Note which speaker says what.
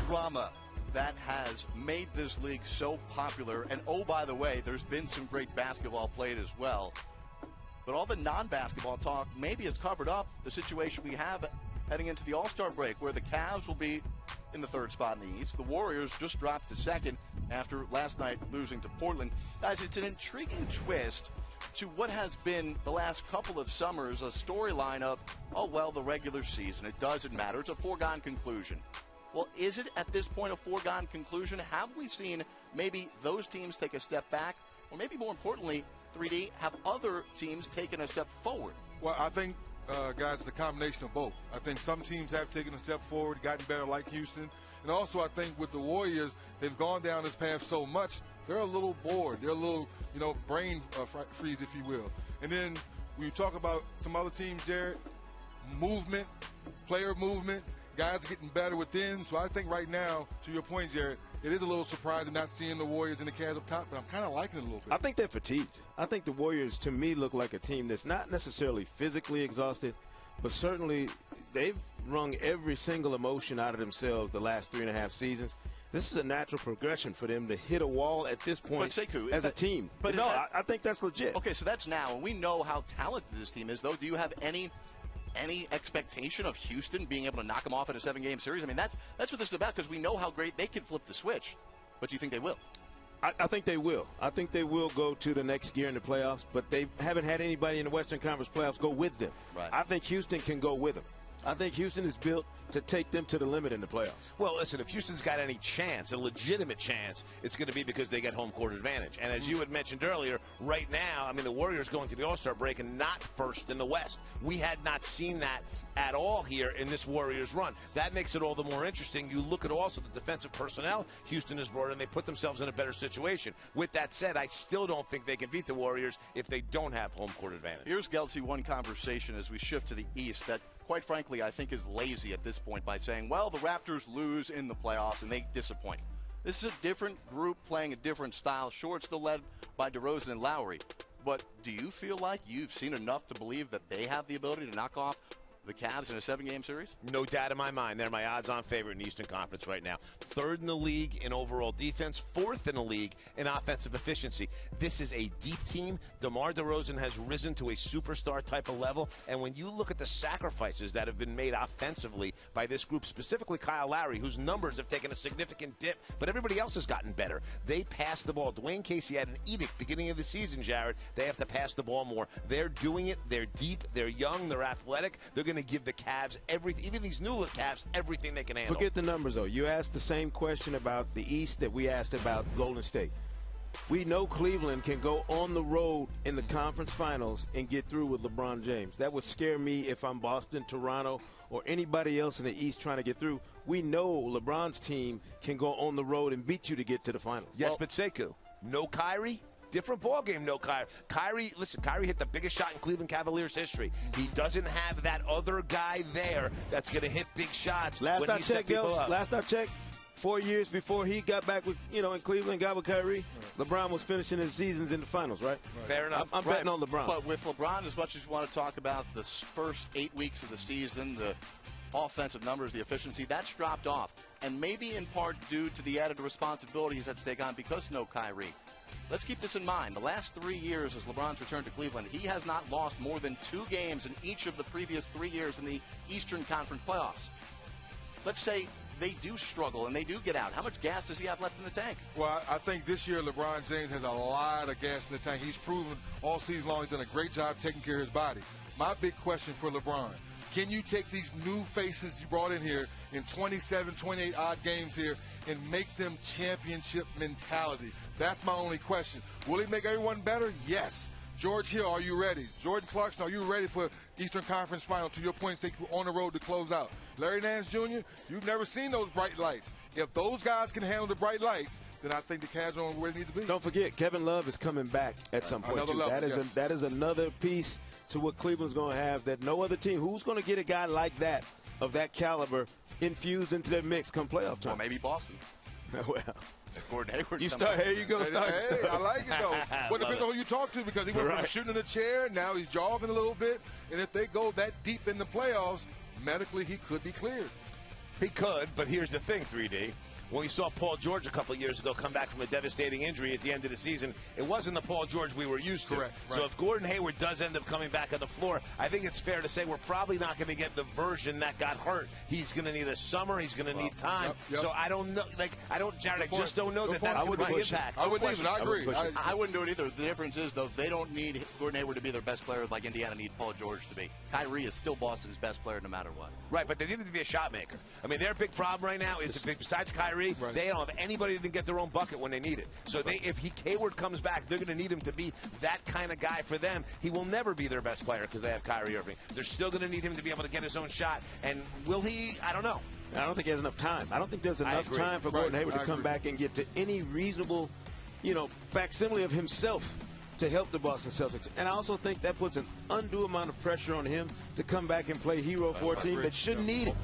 Speaker 1: drama that has made this league so popular. And oh, by the way, there's been some great basketball played as well. But all the non-basketball talk maybe has covered up the situation we have heading into the All-Star break, where the Cavs will be in the third spot in the East. The Warriors just dropped to second after last night losing to Portland. Guys, it's an intriguing twist to what has been the last couple of summers, a storyline of, oh, well, the regular season, it doesn't matter. It's a foregone conclusion. Well, is it at this point a foregone conclusion? Have we seen maybe those teams take a step back? Or maybe more importantly, 3D, have other teams taken a step forward?
Speaker 2: Well, I think, guys, it's a combination of both. I think some teams have taken a step forward, gotten better like Houston. And also I think with the Warriors, they've gone down this path so much, they're a little bored. They're a little, brain freeze, if you will. And then when you talk about some other teams, Jared, movement, player movement, guys are getting better within. So I think right now, to your point, Jared, it is a little surprising not seeing the Warriors and the Cavs up top, but I'm kind of liking it a little bit.
Speaker 3: I think they're fatigued. I think the Warriors, to me, look like a team that's not necessarily physically exhausted, but certainly they've wrung every single emotion out of themselves the last 3.5 seasons. This is a natural progression for them to hit a wall at this point as a team. But no, I think that's legit.
Speaker 1: Okay, so that's now. And we know how talented this team is, though. Do you have any expectation of Houston being able to knock them off in a 7-game series? I mean, that's what this is about, because we know how great they can flip the switch. But do you think they will?
Speaker 3: I think they will. I think they will go to the next gear in the playoffs, but they haven't had anybody in the Western Conference playoffs go with them.
Speaker 1: Right.
Speaker 3: I think Houston can go with them. I think Houston is built to take them to the limit in the playoffs.
Speaker 4: Well, listen, if Houston's got any chance, a legitimate chance, it's going to be because they get home court advantage. And as you had mentioned earlier, right now, I mean, the Warriors going to the All-Star break and not first in the West. We had not seen that at all here in this Warriors run. That makes it all the more interesting. You look at also the defensive personnel Houston has brought in. They put themselves in a better situation. With that said, I still don't think they can beat the Warriors if they don't have home court advantage.
Speaker 1: Here's, Gelsey, one conversation as we shift to the East that, quite frankly, I think is lazy at this point by saying, well, the Raptors lose in the playoffs and they disappoint. This is a different group playing a different style. Sure, it's still led by DeRozan and Lowry. But do you feel like you've seen enough to believe that they have the ability to knock off the Cavs in a 7-game series?
Speaker 4: No doubt in my mind. They're my odds-on favorite in the Eastern Conference right now. 3rd in the league in overall defense, 4th in the league in offensive efficiency. This is a deep team. DeMar DeRozan has risen to a superstar type of level, and when you look at the sacrifices that have been made offensively by this group, specifically Kyle Lowry, whose numbers have taken a significant dip, but everybody else has gotten better. They pass the ball. Dwayne Casey had an edict beginning of the season, Jared. They have to pass the ball more. They're doing it. They're deep. They're young. They're athletic. They're going to give the Cavs everything, even these new Cavs, everything they can handle.
Speaker 3: Forget the numbers, though. You asked the same question about the East that we asked about Golden State. We know Cleveland can go on the road in the conference finals and get through with LeBron James. That would scare me if I'm Boston, Toronto, or anybody else in the East trying to get through. We know LeBron's team can go on the road and beat you to get to the finals.
Speaker 4: Yes, but Sekou, no Kyrie? Different ballgame, no Kyrie. Listen, Kyrie hit the biggest shot in Cleveland Cavaliers history. He doesn't have that other guy there that's going to hit big shots.
Speaker 3: Last I checked, 4 years before he got back with, in Cleveland, got with Kyrie, LeBron was finishing his seasons in the finals, right?
Speaker 4: Fair enough.
Speaker 3: I'm betting on LeBron.
Speaker 1: But with LeBron, as much as you want to talk about the first 8 weeks of the season, the offensive numbers, the efficiency, that's dropped off. And maybe in part due to the added responsibility he's had to take on because no Kyrie. Let's keep this in mind. The last 3 years as LeBron's returned to Cleveland, he has not lost more than 2 games in each of the previous 3 years in the Eastern Conference playoffs. Let's say they do struggle and they do get out. How much gas does he have left in the tank?
Speaker 2: Well, I think this year LeBron James has a lot of gas in the tank. He's proven all season long he's done a great job taking care of his body. My big question for LeBron, can you take these new faces you brought in here in 27, 28 odd games here and make them championship mentality? That's my only question. Will he make everyone better? Yes. George Hill, are you ready? Jordan Clarkson, are you ready for Eastern Conference Final? To your point, say on the road to close out. Larry Nance Jr., you've never seen those bright lights. If those guys can handle the bright lights, then I think the Cavs are on where they need to be.
Speaker 3: Don't forget, Kevin Love is coming back at some point, too.
Speaker 2: Level,
Speaker 3: that is another piece to what Cleveland's going to have that no other team. Who's going to get a guy like that, of that caliber, infused into their mix come playoff time?
Speaker 1: Or maybe Boston.
Speaker 3: Well,
Speaker 1: Gordon Hayward.
Speaker 3: You start. Here you go.
Speaker 2: Hey, I like it though. Well, it depends on who you talk to, because he went from shooting in the chair, now he's jogging a little bit, and if they go that deep in the playoffs, medically he could be cleared.
Speaker 4: He could, but here's the thing, 3D. When we saw Paul George a couple of years ago come back from a devastating injury at the end of the season, it wasn't the Paul George we were used to.
Speaker 2: Correct. Right.
Speaker 4: So if Gordon Hayward does end up coming back on the floor, I think it's fair to say we're probably not going to get the version that got hurt. He's going to need a summer. He's going to need time.
Speaker 2: Yep.
Speaker 4: So I don't know. Jared, I just don't know that that's going to be impact.
Speaker 2: I wouldn't even. I agree.
Speaker 1: I wouldn't do it either. The difference is, though, they don't need Gordon Hayward to be their best player like Indiana need Paul George to be. Kyrie is still Boston's best player no matter what.
Speaker 4: Right, but they need him to be a shot maker. I mean, their big problem right now is besides Kyrie, they don't have anybody to get their own bucket when they need it. So if Hayward comes back, they're going to need him to be that kind of guy for them. He will never be their best player because they have Kyrie Irving. They're still going to need him to be able to get his own shot. And will he? I don't know.
Speaker 3: I don't think he has enough time. I don't think there's enough time for Gordon Hayward to come back and get to any reasonable, facsimile of himself to help the Boston Celtics. And I also think that puts an undue amount of pressure on him to come back and play hero for a team that shouldn't need it.